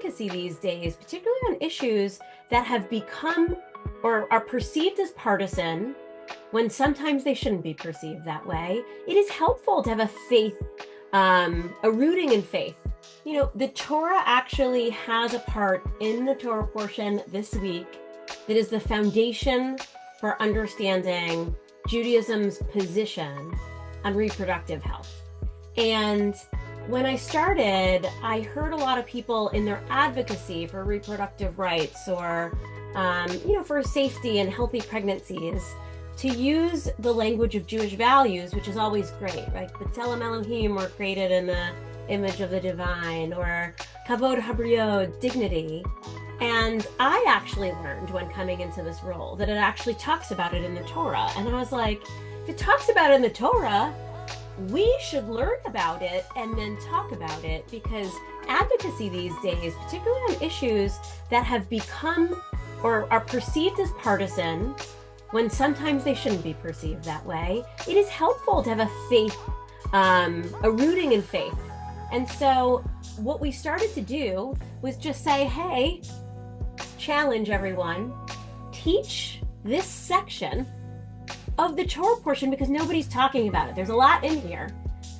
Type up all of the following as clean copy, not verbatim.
advocacy these days, particularly on issues that have become or are perceived as partisan when sometimes they shouldn't be perceived that way. It is helpful to have a faith, a rooting in faith. You know, the Torah actually has a part in the Torah portion this week that is the foundation for understanding Judaism's position on reproductive health. And when I started, I heard a lot of people in their advocacy for reproductive rights or, for safety and healthy pregnancies to use the language of Jewish values, which is always great, right? B'Tselem Elohim, we're created in the image of the divine, or Kavod Habriot, dignity. And I actually learned when coming into this role that it actually talks about it in the Torah. And I was like, if it talks about it in the Torah, we should learn about it and then talk about it, because advocacy these days, particularly on issues that have become or are perceived as partisan when sometimes they shouldn't be perceived that way, it is helpful to have a faith, a rooting in faith. And so what we started to do was just say, hey, challenge everyone, teach this section of the Torah portion because nobody's talking about it. There's a lot in here.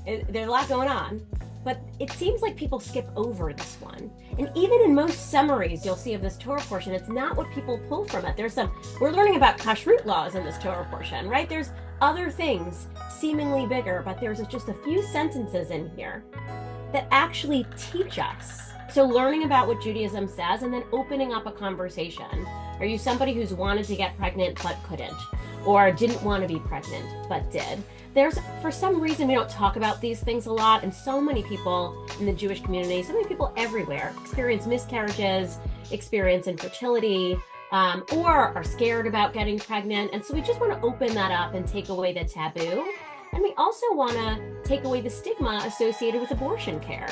There's a lot going on, but it seems like people skip over this one. And even in most summaries you'll see of this Torah portion, it's not what people pull from it. We're learning about kashrut laws in this Torah portion, right? There's other things seemingly bigger, but there's just a few sentences in here that actually teach us. So learning about what Judaism says and then opening up a conversation. Are you somebody who's wanted to get pregnant but couldn't? Or didn't want to be pregnant but did? For some reason, we don't talk about these things a lot, and so many people in the Jewish community, so many people everywhere experience miscarriages, experience infertility, or are scared about getting pregnant. And so we just want to open that up and take away the taboo. And we also want to take away the stigma associated with abortion care.